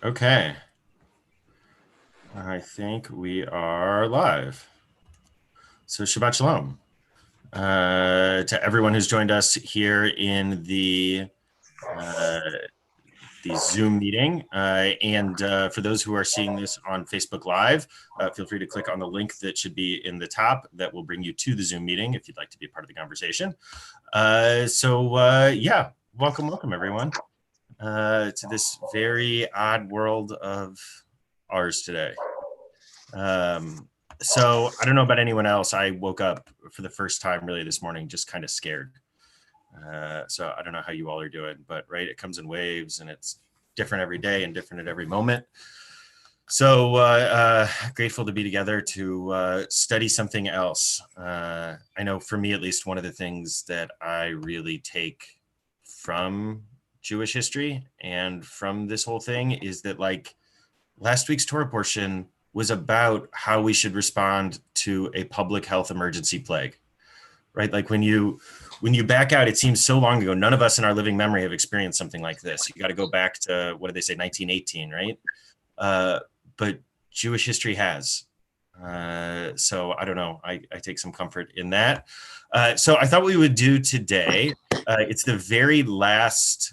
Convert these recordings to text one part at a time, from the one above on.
Okay. I think we are live. So Shabbat Shalom to everyone who's joined us here in the Zoom meeting. And for those who are seeing this on Facebook Live, feel free to click on the link that should be in the top that will bring you to the Zoom meeting if you'd like to be a part of the conversation. Yeah, welcome everyone to this very odd world of ours today. So I don't know about anyone else. I woke up for the first time really this morning, just kind of scared. So I don't know how you all are doing, but right, it comes in waves and it's different every day and different at every moment. So grateful to be together to study something else. I know for me, at least, one of the things that I really take from Jewish history and from this whole thing is that, like, last week's Torah portion was about how we should respond to a public health emergency plague, right? Like when you back out, it seems so long ago. None of us in our living memory have experienced something like this. You got to go back to, what did they say, 1918, right? But Jewish history has. So I don't know. I take some comfort in that. So I thought we would do today. It's the very last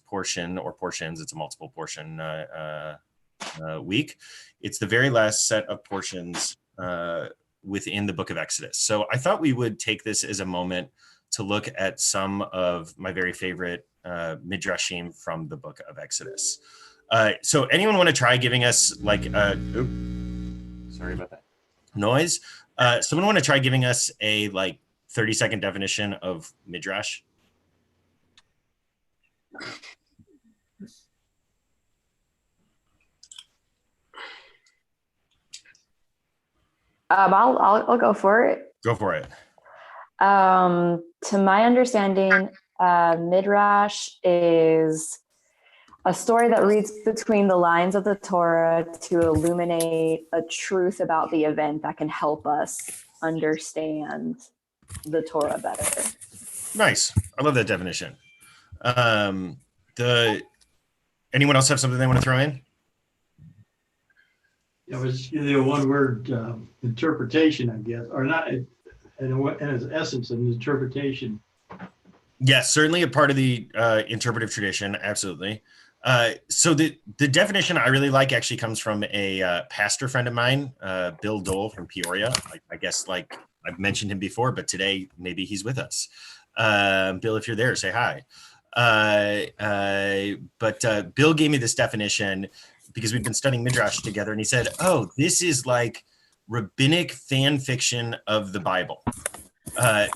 portion or portions. It's a multiple portion week. It's the very last set of portions within the book of Exodus. So I thought we would take this as a moment to look at some of my very favorite midrashim from the book of Exodus. So anyone want to try giving us like sorry about that noise? Someone want to try giving us a like 30-second definition of midrash? I'll go for it. Go for it. To my understanding, midrash is a story that reads between the lines of the Torah to illuminate a truth about the event that can help us understand the Torah better. Nice. I love that definition. Anyone else have something they want to throw in? It was the one word interpretation, I guess, or not, in its essence, an interpretation. Yes, certainly a part of the interpretive tradition. Absolutely. So the definition I really like actually comes from a pastor friend of mine, Bill Dole from Peoria. I guess like I've mentioned him before, but today maybe he's with us. Bill, if you're there, say hi. But Bill gave me this definition because we've been studying midrash together, and he said, "Oh, this is like rabbinic fan fiction of the Bible."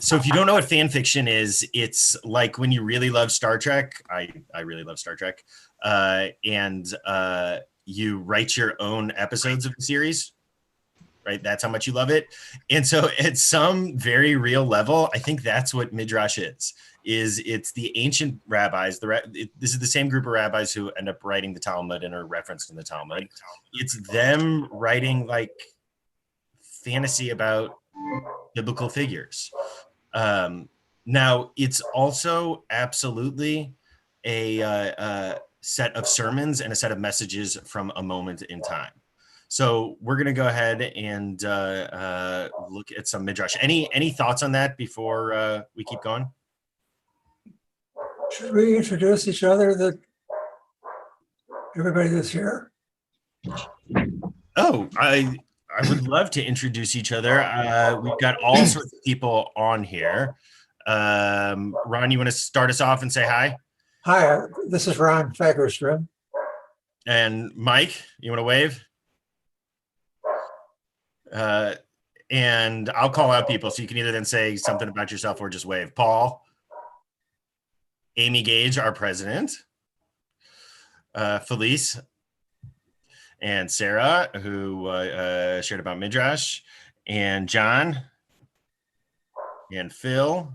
So if you don't know what fan fiction is, it's like when you really love Star Trek. I really love Star Trek, and you write your own episodes of the series. Right, that's how much you love it. And so at some very real level, I think that's what midrash is. It's the ancient rabbis. This is the same group of rabbis who end up writing the Talmud and are referenced in the Talmud. It's them writing like fantasy about biblical figures. Now, it's also absolutely a set of sermons and a set of messages from a moment in time. So we're going to go ahead and look at some midrash. Any thoughts on that before we keep going? Should we introduce each other, everybody that's here? Oh, I would love to introduce each other. We've got all sorts of people on here. Ron, you want to start us off and say hi? Hi, this is Ron Fagerstrom. And Mike, you want to wave? And I'll call out people, so you can either then say something about yourself or just wave. Paul, Amy Gage, our president, Felice, and Sarah, who shared about midrash, and John, and Phil,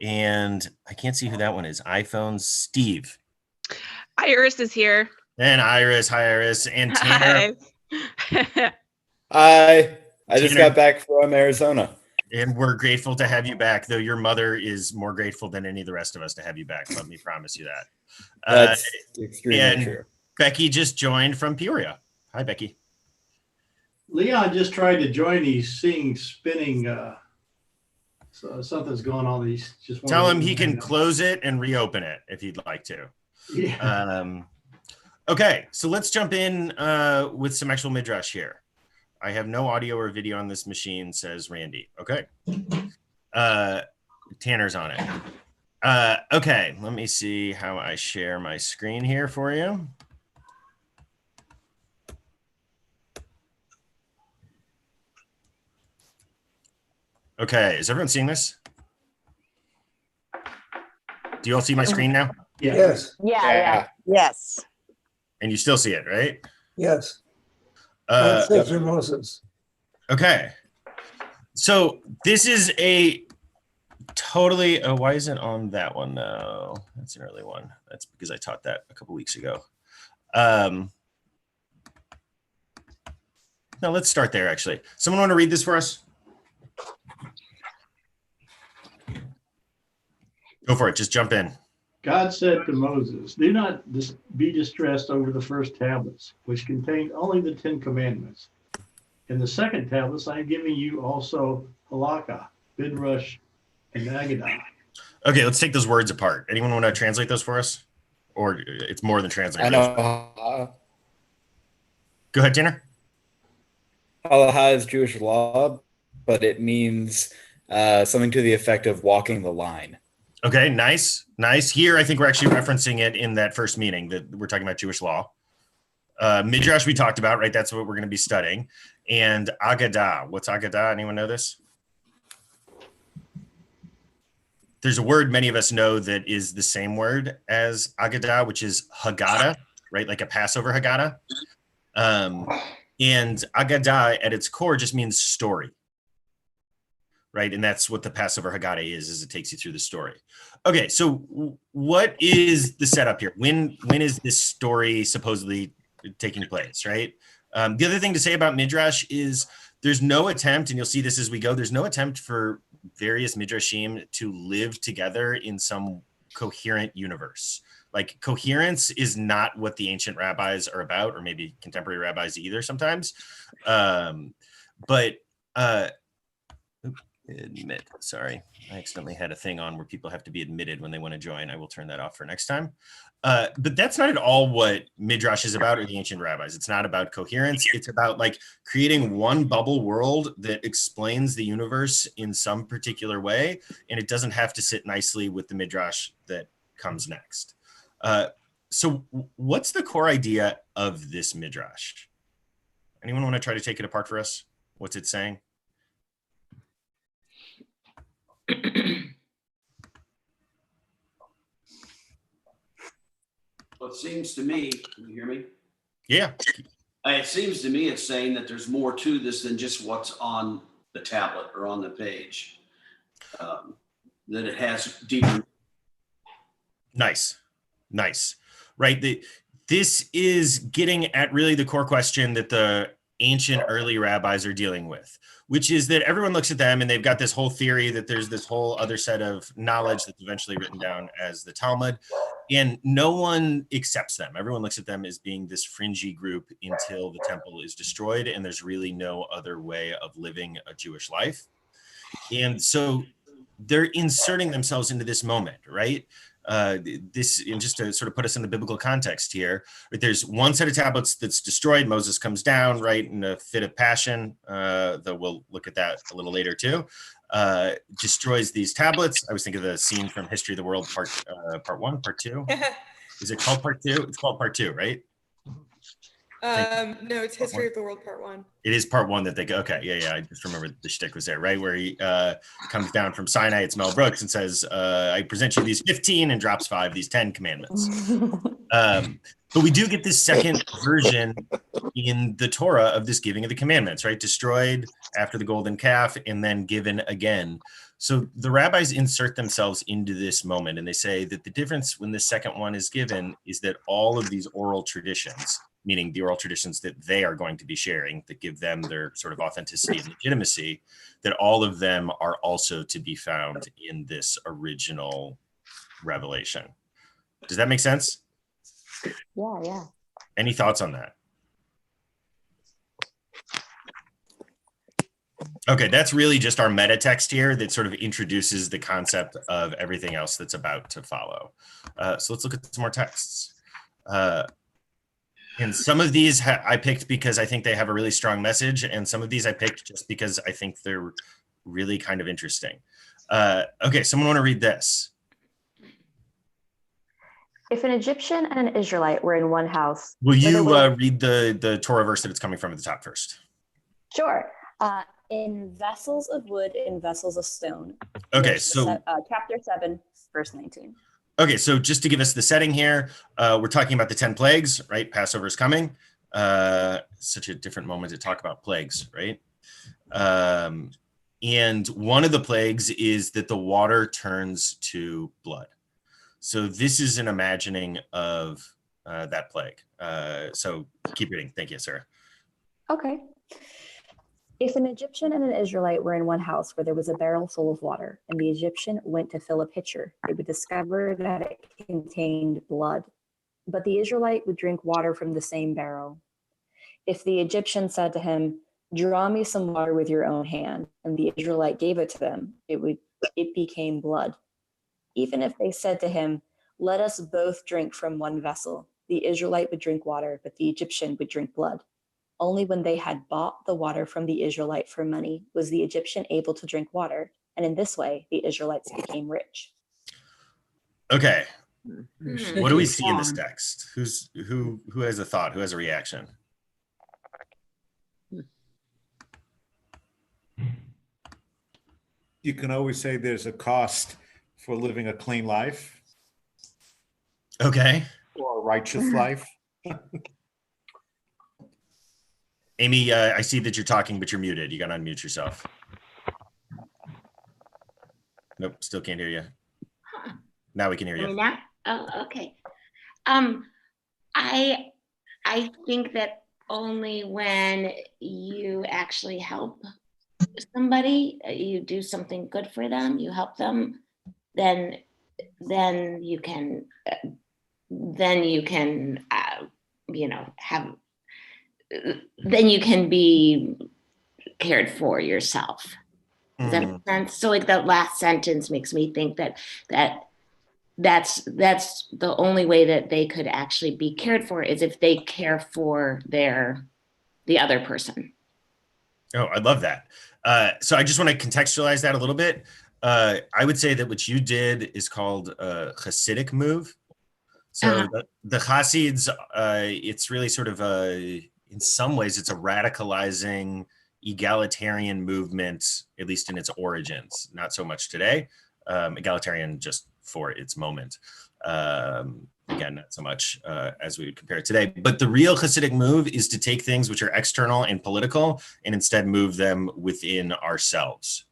and I can't see who that one is. iPhone Steve. Iris is here. And Iris, hi Iris, and Tanner. Hi. Hi, I just got back from Arizona. And we're grateful to have you back, though your mother is more grateful than any of the rest of us to have you back. Let me promise you that. That's extremely and true. Becky just joined from Peoria. Hi, Becky. Leon just tried to join. He's seeing spinning. So something's going on. He's just Tell him he can close it and reopen it if he'd like to. Yeah. Okay, so let's jump in with some actual midrash here. I have no audio or video on this machine, says Randy. Okay. Tanner's on it. Okay, let me see how I share my screen here for you. Okay, is everyone seeing this? Do you all see my screen now? Yeah. Yes, Yeah. Yes. And you still see it, right? yes. God said to Okay. Moses. Okay. So this is a totally, why isn't on that one though? That's an early one. That's because I taught that a couple weeks ago. No, let's start there actually. Someone want to read this for us? Go for it. Just jump in. God said to Moses, do not be distressed over the first tablets, which contain only the 10 commandments. In the second tablets, I am giving you also halakha, midrash, and agadah. Okay, let's take those words apart. Anyone want to translate those for us? Or it's more than I translate. know Go ahead, Tanner. halacha is Jewish law, but it means something to the effect of walking the line. Okay, nice. Here, I think we're actually referencing it in that first meeting that we're talking about Jewish law. Midrash we talked about, right? That's what we're going to be studying. And Agadah. What's Agadah? Anyone know this? There's a word many of us know that is the same word as Agadah, which is Haggadah, right? Like a Passover Haggadah. And Agadah at its core just means story. Right, and that's what the Passover Haggadah is it takes you through the story. Okay, so what is the setup here? When is this story supposedly taking place, right? The other thing to say about Midrash is there's no attempt, and you'll see this as we go, there's no attempt for various Midrashim to live together in some coherent universe. Like coherence is not what the ancient rabbis are about, or maybe contemporary rabbis either sometimes. Admit, sorry, I accidentally had a thing on where people have to be admitted when they want to join. I will turn that off for next time. But that's not at all what Midrash is about, or the ancient rabbis. It's not about coherence. It's about like creating one bubble world that explains the universe in some particular way, and it doesn't have to sit nicely with the Midrash that comes next. So what's the core idea of this Midrash? Anyone want to try to take it apart for us? What's it saying? Well, it seems to me, can you hear me? Yeah. It seems to me it's saying that there's more to this than just what's on the tablet or on the page. That it has deeper. Nice. Right. This is getting at really the core question that the ancient early rabbis are dealing with, which is that everyone looks at them and they've got this whole theory that there's this whole other set of knowledge that's eventually written down as the Talmud, and no one accepts them. Everyone looks at them as being this fringy group until the temple is destroyed and there's really no other way of living a Jewish life. And so they're inserting themselves into this moment, right? This, and just to sort of put us in the biblical context here, right, there's one set of tablets that's destroyed. Moses comes down, right, in a fit of passion, though we'll look at that a little later too, destroys these tablets. I was thinking of the scene from History of the World, part one, part two. Is it called part two? It's called part two, right? No, it's History of the World Part 1. It is part one that they go, okay, yeah, I just remember the shtick was there, right? Where he comes down from Sinai, it's Mel Brooks, and says, I present you these 15 and drops 5, these 10 commandments. But we do get this second version in the Torah of this giving of the commandments, right? Destroyed after the golden calf and then given again. So the rabbis insert themselves into this moment and they say that the difference when the second one is given is that all of these oral traditions meaning the oral traditions that they are going to be sharing that give them their sort of authenticity and legitimacy, that all of them are also to be found in this original revelation. Does that make sense? Yeah. Any thoughts on that? Okay, that's really just our meta text here that sort of introduces the concept of everything else that's about to follow. So let's look at some more texts. And some of these I picked because I think they have a really strong message, and some of these I picked just because I think they're really kind of interesting. Okay, someone want to read this? If an Egyptian and an Israelite were in one house. Will you read the Torah verse that it's coming from at the top first? Sure. In vessels of wood, in vessels of stone. Okay, so chapter 7, verse 19. Okay, so just to give us the setting here, we're talking about the 10 plagues, right? Passover is coming. Such a different moment to talk about plagues, right? And one of the plagues is that the water turns to blood. So this is an imagining of that plague. So keep reading. Thank you, Sarah. Okay. If an Egyptian and an Israelite were in one house where there was a barrel full of water, and the Egyptian went to fill a pitcher, they would discover that it contained blood. But the Israelite would drink water from the same barrel. If the Egyptian said to him, "Draw me some water with your own hand," and the Israelite gave it to them, it became blood. Even if they said to him, "Let us both drink from one vessel," the Israelite would drink water, but the Egyptian would drink blood. Only when they had bought the water from the Israelite for money was the Egyptian able to drink water, and in this way the Israelites became rich. Okay, what do we see in this text? Who has a thought? Who has a reaction? You can always say there's a cost for living a clean life. Okay. Or a righteous life. Amy, I see that you're talking, but you're muted. You got to unmute yourself. Nope, still can't hear you. Now we can hear you. Now? Oh, okay. I think that only when you actually help somebody, you do something good for them, you help them, then you can then you can be cared for yourself. Does that make sense? So like that last sentence makes me think that's the only way that they could actually be cared for is if they care for the other person. Oh, I love that. So I just want to contextualize that a little bit. I would say that what you did is called a Hasidic move. So the Hasids, it's really sort of in some ways, it's a radicalizing egalitarian movement, at least in its origins. Not so much today. Egalitarian just for its moment. Again, not so much as we would compare it today. But the real Hasidic move is to take things which are external and political and instead move them within ourselves.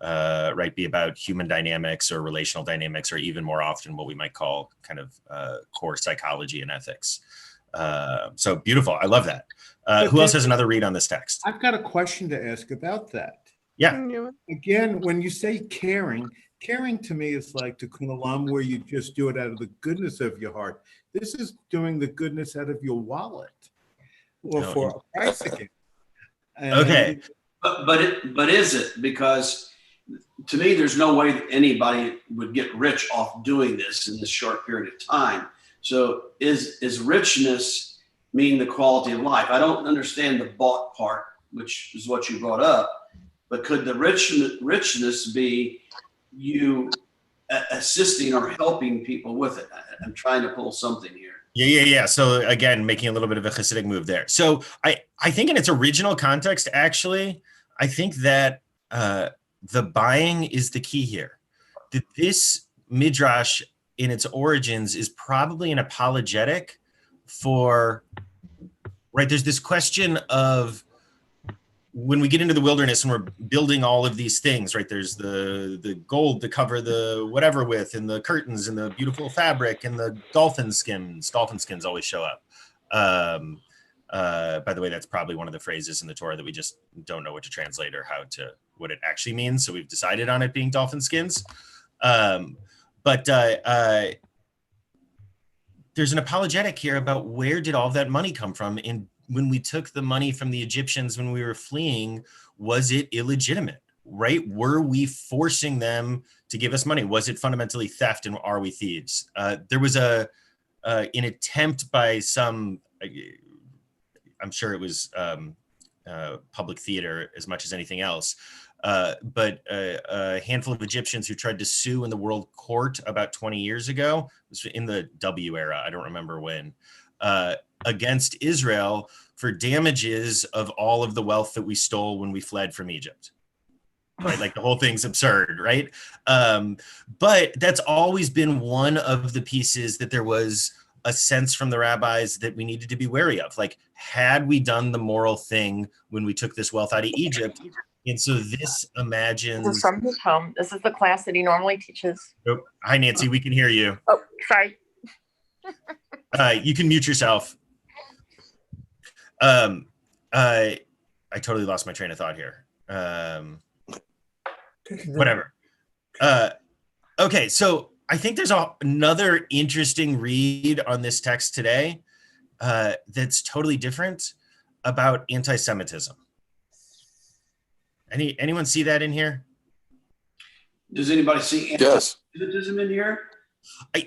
Right, be about human dynamics or relational dynamics, or even more often what we might call kind of core psychology and ethics. So beautiful. I love that. Who else has another read on this text? I've got a question to ask about that. Yeah. Again, when you say caring to me is like tikkun olam, where you just do it out of the goodness of your heart. This is doing the goodness out of your wallet, or for a price again. Okay. But is it? Because to me, there's no way that anybody would get rich off doing this in this short period of time. So is richness mean the quality of life? I don't understand the bought part, which is what you brought up, but could the richness be you assisting or helping people with it? I'm trying to pull something here. Yeah. So again, making a little bit of a Hasidic move there. So I think in its original context, actually, I think that the buying is the key here. That this midrash in its origins is probably an apologetic for, right? There's this question of when we get into the wilderness and we're building all of these things, right? There's the gold to cover the whatever with, and the curtains and the beautiful fabric and the dolphin skins. Dolphin skins always show up. By the way, that's probably one of the phrases in the Torah that we just don't know what to translate or what it actually means. So we've decided on it being dolphin skins. But there's an apologetic here about where did all that money come from? And when we took the money from the Egyptians when we were fleeing, was it illegitimate, right? Were we forcing them to give us money? Was it fundamentally theft, and are we thieves? There was an attempt by some, I'm sure it was public theater as much as anything else, but a handful of Egyptians who tried to sue in the world court about 20 years ago, it was in the W era, I don't remember when, against Israel for damages of all of the wealth that we stole when we fled from Egypt. Right? Like the whole thing's absurd, right? But that's always been one of the pieces that there was a sense from the rabbis that we needed to be wary of. Like, had we done the moral thing when we took this wealth out of Egypt? And so this imagines... This is from his home. This is the class that he normally teaches. Oh, hi, Nancy. We can hear you. Oh, sorry. You can mute yourself. I totally lost my train of thought here. Whatever. Okay, so I think there's another interesting read on this text today that's totally different about anti-Semitism. Anyone see that in here? Does anybody see anti-Semitism in here? I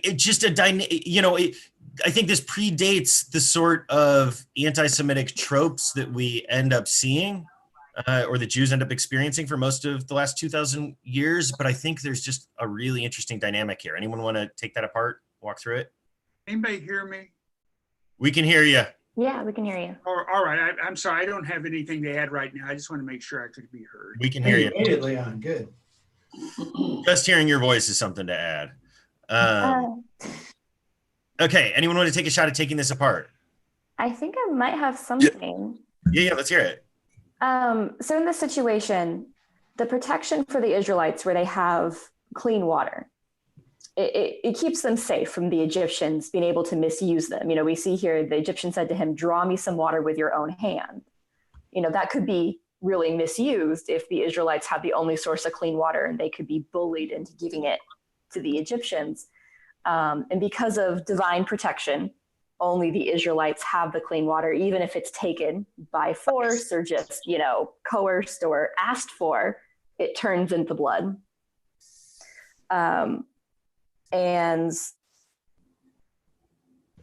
think this predates the sort of anti-Semitic tropes that we end up seeing, or the Jews end up experiencing for most of the last 2,000 years. But I think there's just a really interesting dynamic here. Anyone want to take that apart, walk through it? Anybody hear me? We can hear you. Yeah, we can hear you. All right. I'm sorry. I don't have anything to add right now. I just want to make sure I could be heard. We can hear you. Immediately on. Good. Just hearing your voice is something to add. Okay. Anyone want to take a shot at taking this apart? I think I might have something. Yeah. Let's hear it. So in this situation, the protection for the Israelites where they have clean water, it keeps them safe from the Egyptians being able to misuse them. We see here the Egyptian said to him, draw me some water with your own hand. That could be really misused if the Israelites have the only source of clean water and they could be bullied into giving it to the Egyptians. And because of divine protection, only the Israelites have the clean water, even if it's taken by force or just, coerced or asked for, it turns into blood. And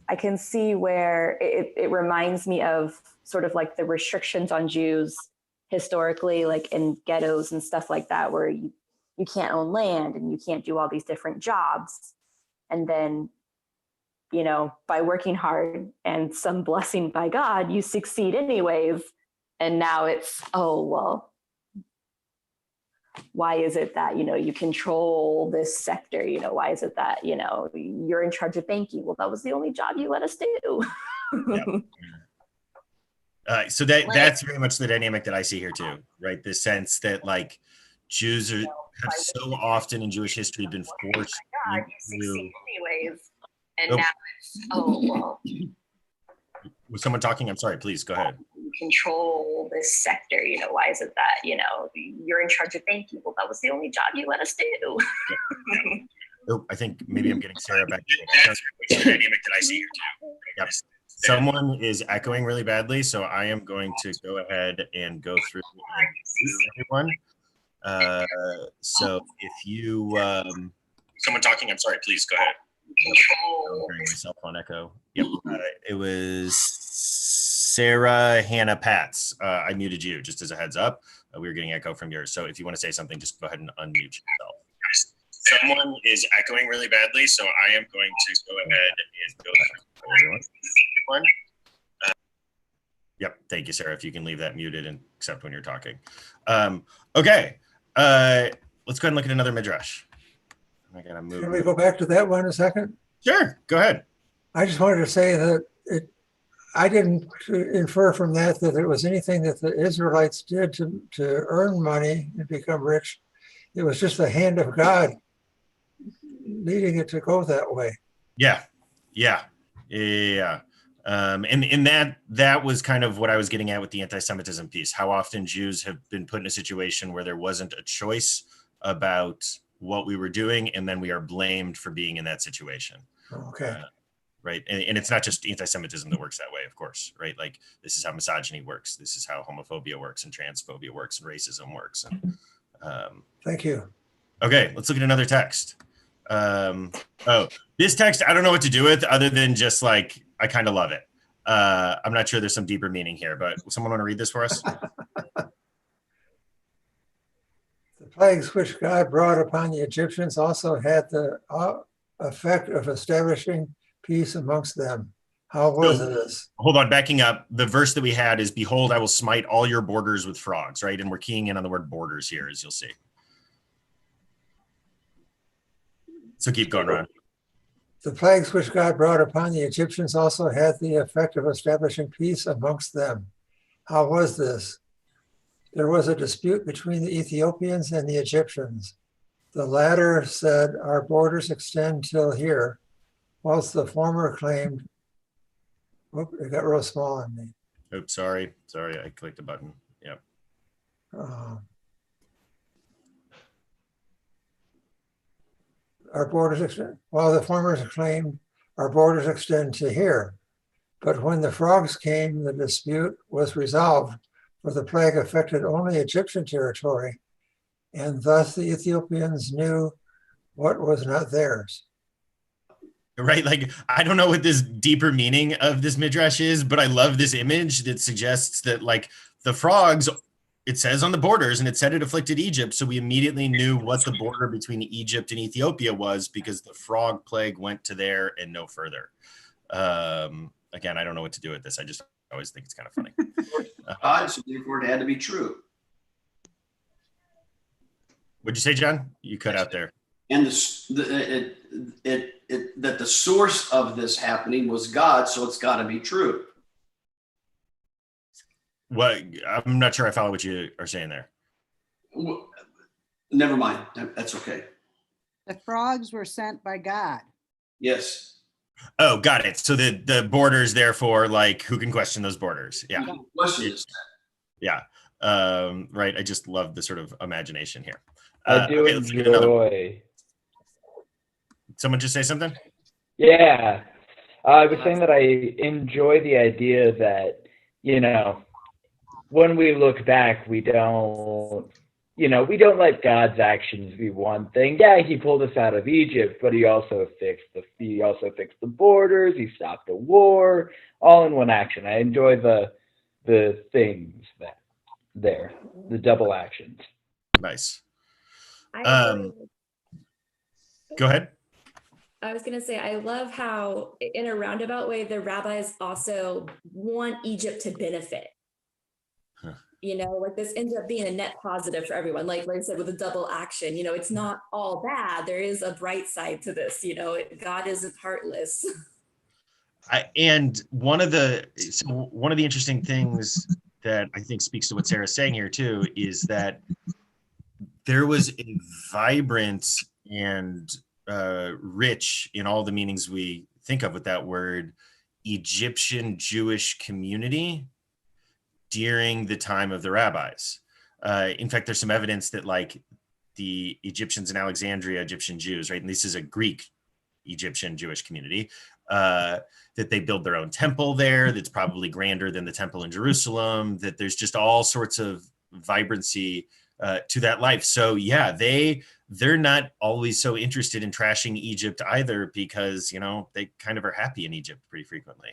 I can see where it reminds me of sort of like the restrictions on Jews historically, like in ghettos and stuff like that, where you can't own land and you can't do all these different jobs. And then, by working hard and some blessing by God, you succeed anyways. And now it's, why is it that, you control this sector? Why is it that, you're in charge of banking? Well, that was the only job you let us do. So that's very much the dynamic that I see here too, right? The sense that like Jews have so often in Jewish history been forced to anyways. And now it's, Was someone talking? I'm sorry, please go ahead. Control this sector, why is it that, you're in charge of banking? Well, that was the only job you let us do. Oh, I think maybe I'm getting Sarah back. That's the dynamic that I see here too. Yep. Someone is echoing really badly, so I am going to go ahead and go through and everyone. So if you, someone talking, I'm sorry, please go ahead. I'm hearing my cell phone echo. Yep. It was Sarah Hannah Pats. I muted you just as a heads up. We were getting echo from yours. So if you want to say something, just go ahead and unmute yourself. Someone is echoing really badly, so I am going to go ahead and go through everyone. Yep. Thank you, Sarah. If you can leave that muted and except when you're talking. Okay. Let's go ahead and look at another midrash. I gotta move. Can we go back to that one a second? Sure. Go ahead. I just wanted to say that I didn't infer from that it was anything that the Israelites did to earn money and become rich. It was just the hand of God leading it to go that way. Yeah. And that was kind of what I was getting at with the anti-Semitism piece. How often Jews have been put in a situation where there wasn't a choice about what we were doing, and then we are blamed for being in that situation. Okay. Right. And it's not just anti-Semitism that works that way, of course, right? Like, this is how misogyny works. This is how homophobia works, and transphobia works, and racism works. And, thank you. Okay, let's look at another text. This text, I don't know what to do with other than just like, I kind of love it. I'm not sure there's some deeper meaning here, but someone want to read this for us? The plagues which God brought upon the Egyptians also had the effect of establishing peace amongst them. How was this? Hold on, backing up. The verse that we had is, behold, I will smite all your borders with frogs, right? And we're keying in on the word borders here, as you'll see. So keep going, Ron. The plagues which God brought upon the Egyptians also had the effect of establishing peace amongst them. How was this? There was a dispute between the Ethiopians and the Egyptians. The latter said, our borders extend till here, whilst the former claimed, it got real small on me. Oops, sorry, I clicked a button. Yep. Our borders extend, while the former claimed our borders extend to here. But when the frogs came, the dispute was resolved, for the plague affected only Egyptian territory, and thus the Ethiopians knew what was not theirs. Right, like, I don't know what this deeper meaning of this midrash is, but I love this image that suggests that, like, the frogs, it says on the borders, and it said it afflicted Egypt, so we immediately knew what the border between Egypt and Ethiopia was, because the frog plague went to there and no further. Again, I don't know what to do with this. I just always think it's kind of funny. So therefore it had to be true. What'd you say, John? You cut out there. And that the source of this happening was God, so it's got to be true. What? I'm not sure I follow what you are saying there. Well, never mind. That's okay. The frogs were sent by God. Yes. Oh, got it. So the borders, therefore, like, who can question those borders? Yeah. Yeah. Right. I just love the sort of imagination here. I do enjoy. Someone just say something? Yeah. I was saying that I enjoy the idea that, you know, when we look back, we don't let God's actions be one thing. Yeah, he pulled us out of Egypt, but he also fixed the borders. He stopped a war, all in one action. I enjoy the things the double actions. Nice. Go ahead. I was going to say, I love how, in a roundabout way, the rabbis also want Egypt to benefit. Huh. You know, like, this ends up being a net positive for everyone. Like I said, with a double action, you know, it's not all bad. There is a bright side to this. You know, God isn't heartless. And one of the interesting things that I think speaks to what Sarah's saying here too is that there was a vibrant and rich, in all the meanings we think of with that word, Egyptian Jewish community during the time of the rabbis. In fact, there's some evidence that, like, the Egyptians in Alexandria, Egyptian Jews, right? And this is a Greek Egyptian Jewish community, that they build their own temple there that's probably grander than the temple in Jerusalem, that there's just all sorts of vibrancy to that life. So yeah, they're not always so interested in trashing Egypt either, because, you know, they kind of are happy in Egypt pretty frequently.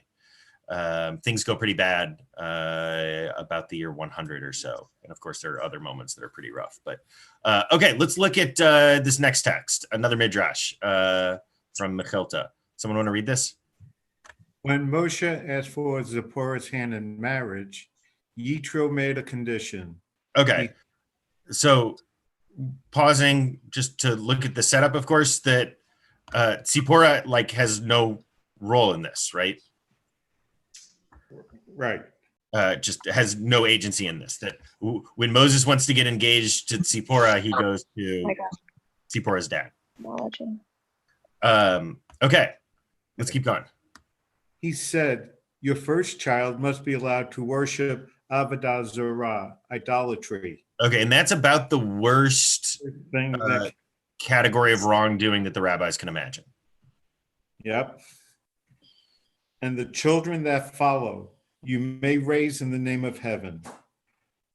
Things go pretty bad about the year 100 or so. And of course, there are other moments that are pretty rough. But okay, let's look at this next text, another midrash from Mechilta. Someone want to read this? When Moshe asked for Zipporah's hand in marriage, Yitro made a condition. Okay. So pausing just to look at the setup, of course, that Zipporah, like, has no role in this, right? Right. Just has no agency in this. That when Moses wants to get engaged to Zipporah, he goes to Zipporah's dad. Okay, let's keep going. He said, Your first child must be allowed to worship Avodah Zarah, idolatry. Okay, and that's about the worst thing that category of wrongdoing that the rabbis can imagine. Yep. And the children that follow, you may raise in the name of heaven.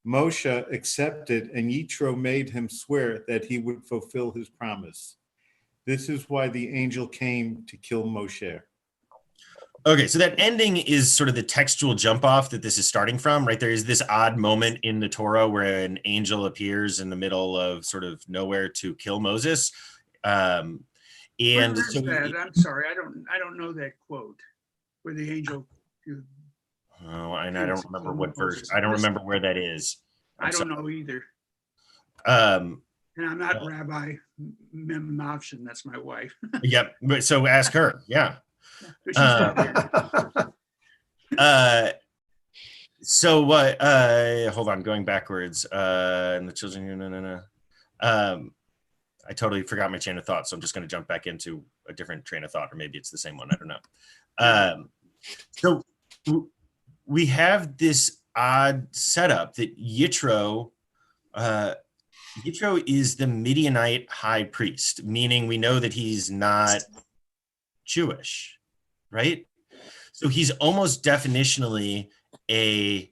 Moshe accepted, and Yitro made him swear that he would fulfill his promise. This is why the angel came to kill Moshe. Okay, so that ending is sort of the textual jump off that this is starting from, right? There is this odd moment in the Torah where an angel appears in the middle of sort of nowhere to kill Moses. And so that? I'm sorry, I don't know that quote where the angel. Oh, and I don't remember what verse. I don't remember where that is. I don't know either. And I'm not Rabbi Memavshin. That's my wife. Yep. But so ask her. Yeah. So what? Hold on, going backwards. And the children. I totally forgot my train of thought, so I'm just going to jump back into a different train of thought, or maybe it's the same one. I don't know. So we have this odd setup that Yitro is the Midianite high priest, meaning we know that he's not Jewish, right? So he's almost definitionally a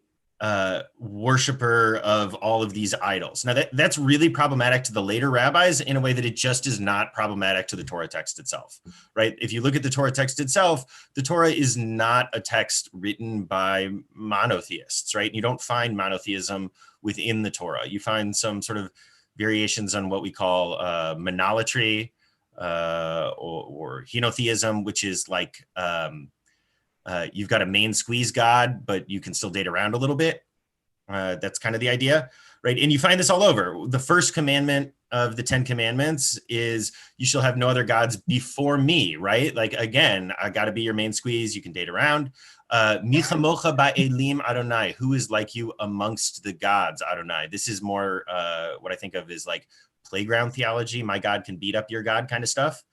worshiper of all of these idols. Now that's really problematic to the later rabbis in a way that it just is not problematic to the Torah text itself, right? If you look at the Torah text itself, the Torah is not a text written by monotheists, right? You don't find monotheism within the Torah. You find some sort of variations on what we call monolatry or henotheism, which is like you've got a main squeeze God, but you can still date around a little bit. That's kind of the idea, right? And you find this all over. The first commandment of the 10 commandments is you shall have no other gods before me, right? Like, again, I got to be your main squeeze. You can date around. Mi chamocha ba'elim Adonai, who is like you amongst the gods, Adonai. This is more what I think of as like playground theology. My God can beat up your God kind of stuff.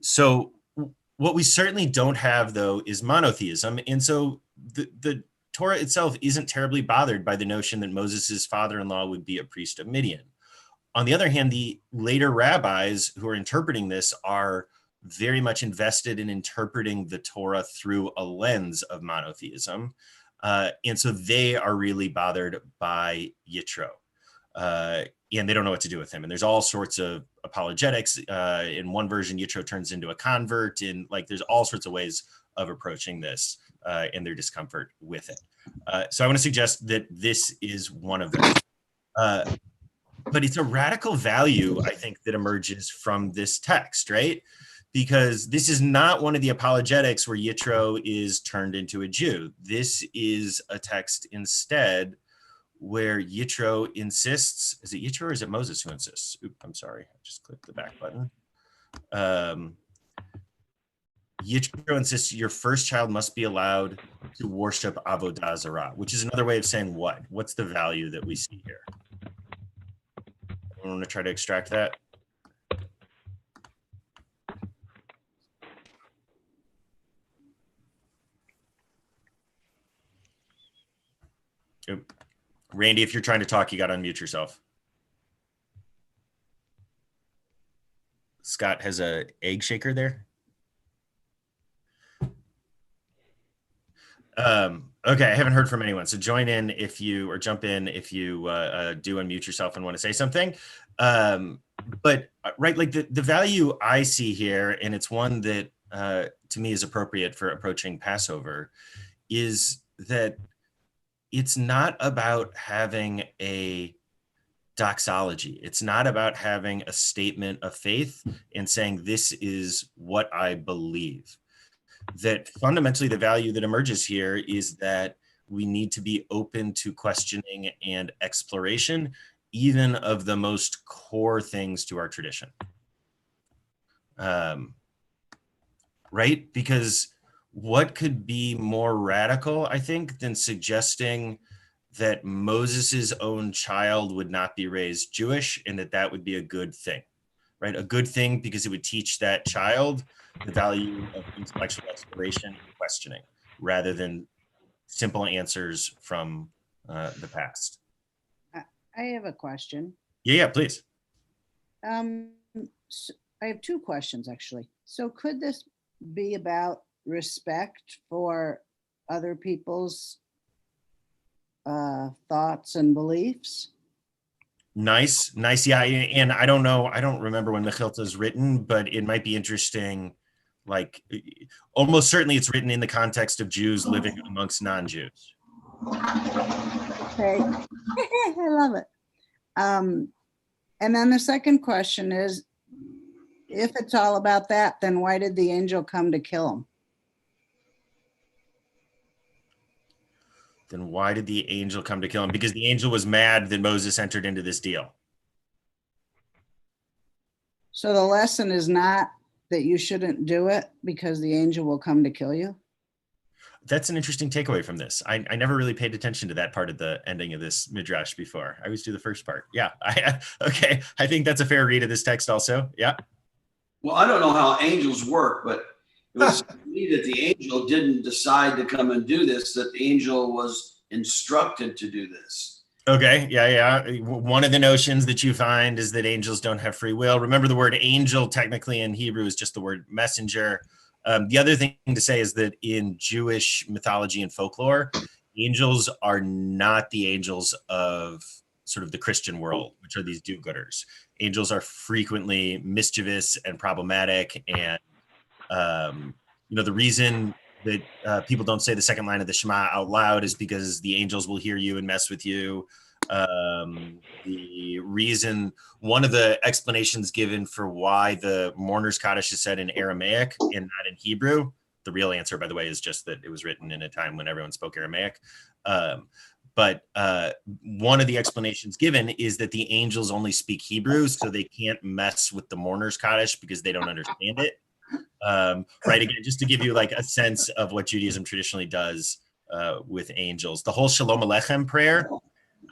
So what we certainly don't have, though, is monotheism. And so the Torah itself isn't terribly bothered by the notion that Moses' father-in-law would be a priest of Midian. On the other hand, the later rabbis who are interpreting this are very much invested in interpreting the Torah through a lens of monotheism. And so they are really bothered by Yitro. And they don't know what to do with him. And there's all sorts of apologetics. In one version, Yitro turns into a convert, and like there's all sorts of ways of approaching this and their discomfort with it. So I want to suggest that this is one of them. But it's a radical value, I think, that emerges from this text, right? Because this is not one of the apologetics where Yitro is turned into a Jew. This is a text instead where Yitro insists, is it Yitro or is it Moses who insists? Oop, I'm sorry, I just clicked the back button. Yitro insists your first child must be allowed to worship Avodah Zarah, which is another way of saying what? What's the value that we see here? I want to try to extract that. Oop. Randy, if you're trying to talk, you got to unmute yourself. Scott has a egg shaker there. Okay, I haven't heard from anyone. So join in if you, or jump in if you do unmute yourself and want to say something. But right, like the value I see here, and it's one that to me is appropriate for approaching Passover, is that it's not about having a doxology. It's not about having a statement of faith and saying, this is what I believe. That fundamentally the value that emerges here is that we need to be open to questioning and exploration, even of the most core things to our tradition. Right? Because what could be more radical, I think, than suggesting that Moses's own child would not be raised Jewish and that would be a good thing, right? A good thing because it would teach that child the value of intellectual exploration and questioning rather than simple answers from the past. I have a question. Yeah, please. So I have two questions actually. So could this be about respect for other people's thoughts and beliefs? Nice. Yeah, and I don't know. I don't remember when Mechilta is written, but it might be interesting. Like, almost certainly, it's written in the context of Jews living amongst non-Jews. Okay, I love it. And then the second question is, if it's all about that, then why did the angel come to kill him? Then why did the angel come to kill him? Because the angel was mad that Moses entered into this deal. So the lesson is not that you shouldn't do it because the angel will come to kill you? That's an interesting takeaway from this. I never really paid attention to that part of the ending of this midrash before. I always do the first part. Yeah. Okay. I think that's a fair read of this text also. Yeah. Well, I don't know how angels work, but it was to me that the angel didn't decide to come and do this, that the angel was instructed to do this. Okay. Yeah. One of the notions that you find is that angels don't have free will. Remember, the word angel technically in Hebrew is just the word messenger. The other thing to say is that in Jewish mythology and folklore, angels are not the angels of sort of the Christian world, which are these do-gooders. Angels are frequently mischievous and problematic. And, the reason that people don't say the second line of the Shema out loud is because the angels will hear you and mess with you. The reason, one of the explanations given for why the mourner's Kaddish is said in Aramaic and not in Hebrew, the real answer, by the way, is just that it was written in a time when everyone spoke Aramaic. But one of the explanations given is that the angels only speak Hebrew, so they can't mess with the mourner's Kaddish because they don't understand it. Right, again, just to give you like a sense of what Judaism traditionally does with angels. The whole Shalom Aleichem prayer,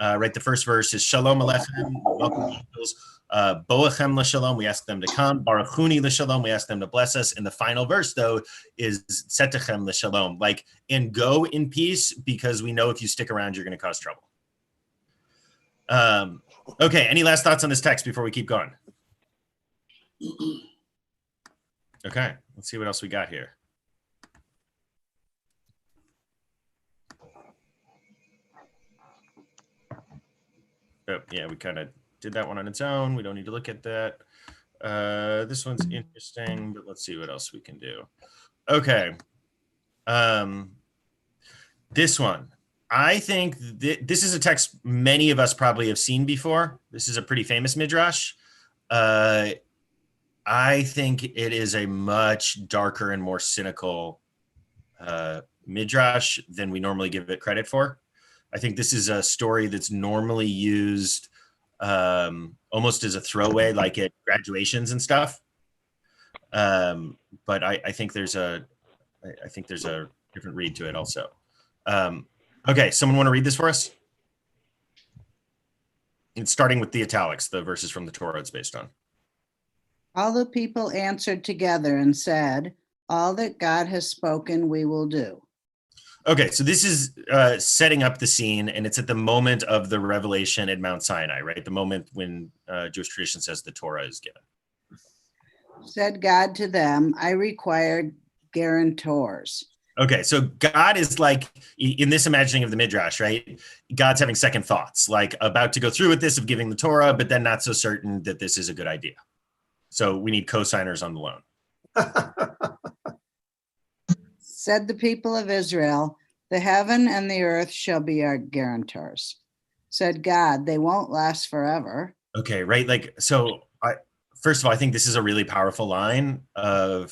right, the first verse is Shalom Aleichem, welcome angels, Boachem l'shalom, we ask them to come, Baruchuni l'shalom, we ask them to bless us, and the final verse, though, is Tzedechem l'shalom, like, and go in peace, because we know if you stick around, you're going to cause trouble. Okay, any last thoughts on this text before we keep going? Okay, let's see what else we got here. Oh, yeah, we kind of did that one on its own. We don't need to look at that. This one's interesting, but let's see what else we can do. Okay. This one. I think this is a text many of us probably have seen before. This is a pretty famous midrash. I think it is a much darker and more cynical midrash than we normally give it credit for. I think this is a story that's normally used almost as a throwaway, like at graduations and stuff. But I think there's a different read to it also. Okay, someone want to read this for us? It's starting with the italics, the verses from the Torah it's based on. All the people answered together and said, all that God has spoken, we will do. Okay, so this is setting up the scene, and it's at the moment of the revelation at Mount Sinai, right? The moment when Jewish tradition says the Torah is given. Said God to them, I required guarantors. Okay, so God is like, in this imagining of the Midrash, right? God's having second thoughts, like about to go through with this of giving the Torah, but then not so certain that this is a good idea. So we need co-signers on the loan. Said the people of Israel, the heaven and the earth shall be our guarantors. Said God, they won't last forever. Okay, right? Like, so first of all, I think this is a really powerful line of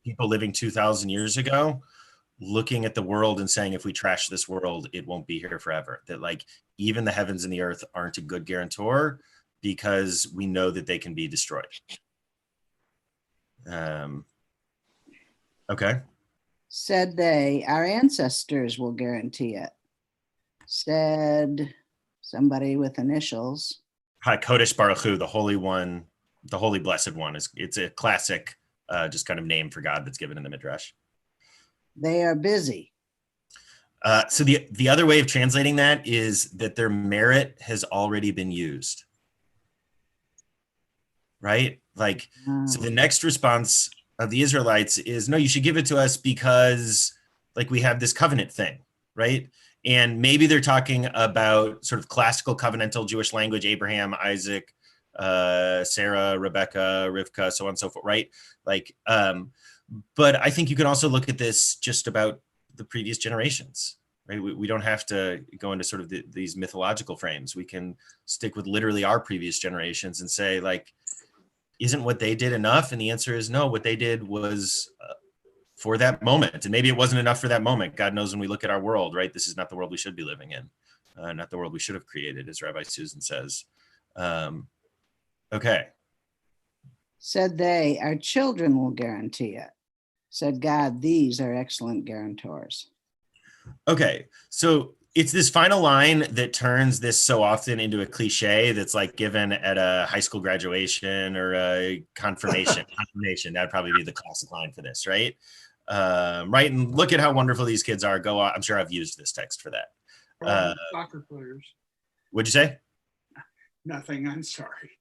people living 2,000 years ago, looking at the world and saying, if we trash this world, it won't be here forever. That like, even the heavens and the earth aren't a good guarantor because we know that they can be destroyed. Okay. Said they, our ancestors will guarantee it. Said somebody with initials. HaKodesh Baruch Hu, the Holy One, the Holy Blessed One. It's a classic just kind of name for God that's given in the Midrash. They are busy. So the other way of translating that is that their merit has already been used. Right? Like, so the next response of the Israelites is, no, you should give it to us because like we have this covenant thing, right? And maybe they're talking about sort of classical covenantal Jewish language, Abraham, Isaac, Sarah, Rebecca, Rivka, so on and so forth, right? Like, but I think you can also look at this just about the previous generations, right? We don't have to go into sort of these mythological frames. We can stick with literally our previous generations and say, like, isn't what they did enough? And the answer is no, what they did was for that moment. And maybe it wasn't enough for that moment. God knows when we look at our world, right? This is not the world we should be living in, not the world we should have created, as Rabbi Susan says. Okay. Said they, our children will guarantee it. Said God, these are excellent guarantors. Okay, so it's this final line that turns this so often into a cliche that's like given at a high school graduation or a confirmation. That'd probably be the classic line for this, right? Right, and look at how wonderful these kids are. Go on. I'm sure I've used this text for that. Soccer players. What'd you say? Nothing. I'm sorry.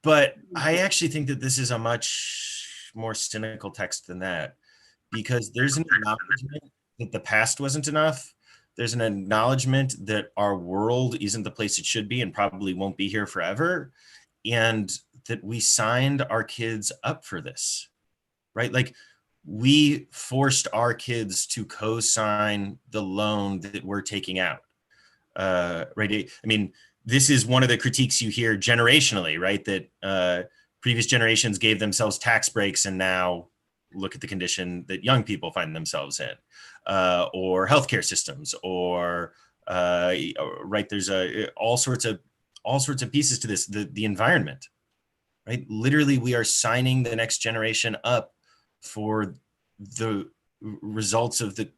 But I actually think that this is a much more cynical text than that, because there's an acknowledgement that the past wasn't enough. There's an acknowledgement that our world isn't the place it should be and probably won't be here forever. And that we signed our kids up for this, right? Like, we forced our kids to co-sign the loan that we're taking out, right? I mean, this is one of the critiques you hear generationally, right? That previous generations gave themselves tax breaks, and now look at the condition that young people find themselves in, or healthcare systems, or right? There's all sorts of pieces to this. The environment, right? Literally, we are signing the next generation up for the results of the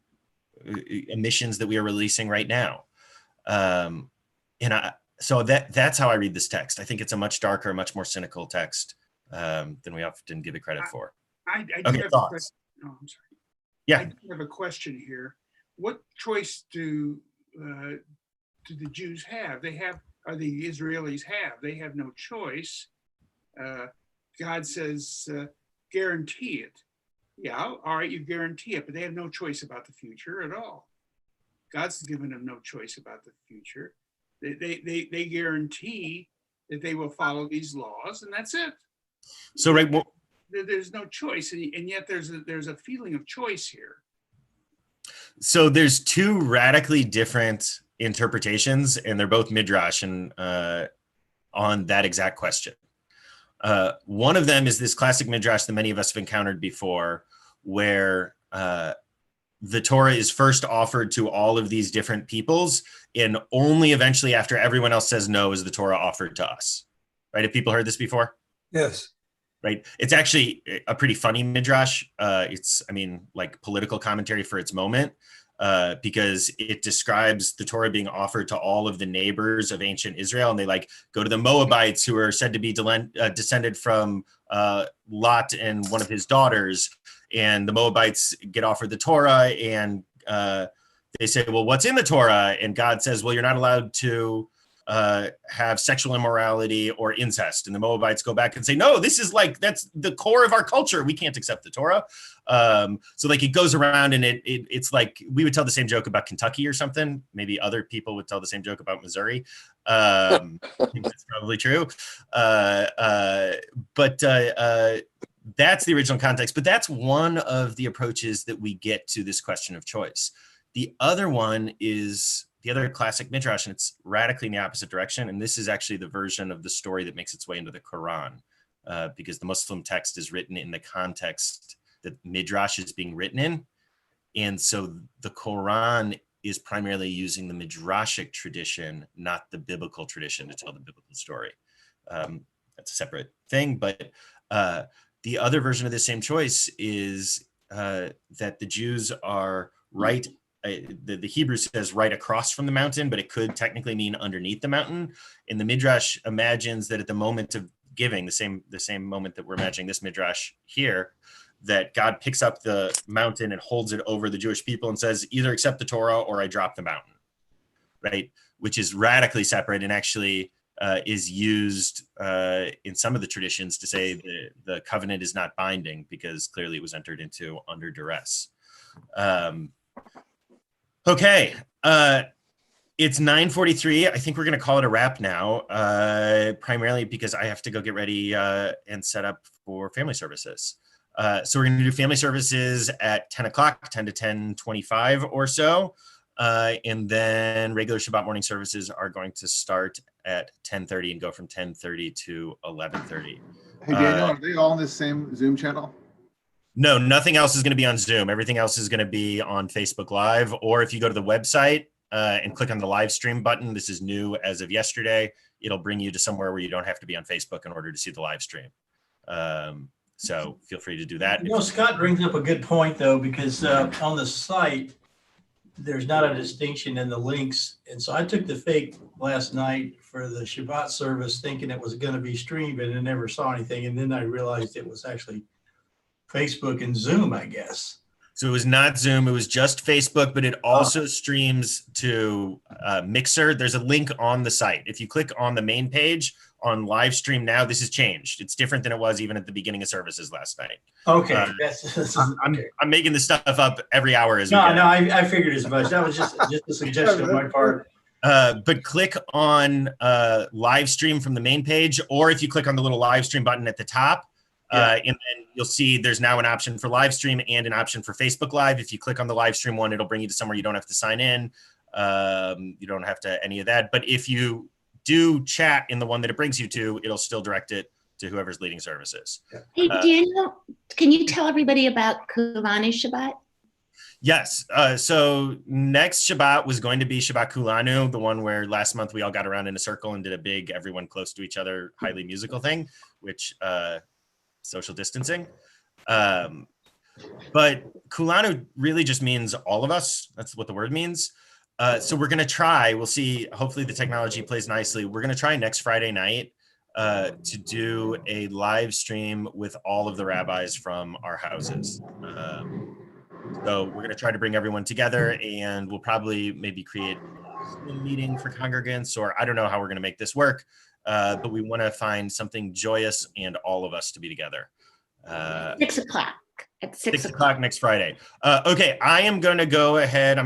emissions that we are releasing right now, so that's how I read this text. I think it's a much darker, much more cynical text than we often give it credit for. I do Okay, have a thoughts? question. Oh, I'm sorry. Yeah. I do have a question here. What choice do the Jews have? Or the Israelis have? They have no choice. God says, guarantee it. Yeah, all right, you guarantee it, but they have no choice about the future at all. God's given them no choice about the future. They guarantee that they will follow these laws, and that's it. So right, well, there's no choice, and yet there's a feeling of choice here. So there's two radically different interpretations, and they're both midrash and on that exact question. One of them is this classic midrash that many of us have encountered before, where the Torah is first offered to all of these different peoples, and only eventually after everyone else says no is the Torah offered to us. Right? Have people heard this before? Yes. Right. It's actually a pretty funny midrash. It's, I mean, like political commentary for its moment, because it describes the Torah being offered to all of the neighbors of ancient Israel. And they like go to the Moabites, who are said to be descended from Lot and one of his daughters. And the Moabites get offered the Torah, and they say, well, what's in the Torah? And God says, well, you're not allowed to have sexual immorality or incest. And the Moabites go back and say, no, this is like, that's the core of our culture. We can't accept the Torah. So like it goes around, and it's like, we would tell the same joke about Kentucky or something. Maybe other people would tell the same joke about Missouri. I think that's probably true. But that's the original context. But that's one of the approaches that we get to this question of choice. The other one is the other classic midrash, and it's radically in the opposite direction. And this is actually the version of the story that makes its way into the Quran, because the Muslim text is written in the context that midrash is being written in. And so the Quran is primarily using the midrashic tradition, not the biblical tradition, to tell the biblical story. That's a separate thing. But the other version of the same choice is that the Jews are right. The Hebrew says right across from the mountain, but it could technically mean underneath the mountain. And the midrash imagines that at the moment of giving, the same moment that we're imagining this midrash here, that God picks up the mountain and holds it over the Jewish people and says, either accept the Torah or I drop the mountain, right? Which is radically separate and actually is used in some of the traditions to say the covenant is not binding because clearly it was entered into under duress. Okay. It's 9:43. I think we're going to call it a wrap now, primarily because I have to go get ready and set up for family services. So we're going to do family services at 10 o'clock, 10 to 10:25 or so. And then regular Shabbat morning services are going to start at 10:30 and go from 10:30 to 11:30. Hey, Daniel, are they all on the same Zoom channel? No, nothing else is going to be on Zoom. Everything else is going to be on Facebook Live, or if you go to the website and click on the live stream button, this is new as of yesterday, it'll bring you to somewhere where you don't have to be on Facebook in order to see the live stream. So feel free to do that. You know, Scott brings up a good point, though, because on the site, there's not a distinction in the links. And so I took the fake last night for the Shabbat service thinking it was going to be streamed, and I never saw anything. And then I realized it was actually Facebook and Zoom, I guess. So it was not Zoom, it was just Facebook, but it also streams to Mixer. There's a link on the site. If you click on the main page on live stream now, this has changed. It's different than it was even at the beginning of services last night. Okay. I'm making this stuff up every hour as I figured as much. That was just a suggestion on my part. But click on live stream from the main page, or if you click on the little live stream button at the top, and then you'll see there's now an option for live stream and an option for Facebook Live. If you click on the live stream one, it'll bring you to somewhere you don't have to sign in. You don't have to any of that. But if you do chat in the one that it brings you to, it'll still direct it to whoever's leading services. Hey, Daniel, can you tell everybody about Kulanu Shabbat? Yes. So next Shabbat was going to be Shabbat Kulanu, the one where last month we all got around in a circle and did a big, everyone close to each other, highly musical thing, which social distancing. But Kulanu really just means all of us. That's what the word means. So we're going to try, we'll see, hopefully the technology plays nicely. We're going to try next Friday night to do a live stream with all of the rabbis from our houses. So we're going to try to bring everyone together, and we'll probably maybe create a meeting for congregants, or I don't know how we're going to make this work, but we want to find something joyous and all of us to be together. 6 o'clock. At 6 o'clock next Friday. Okay, I am going to go ahead.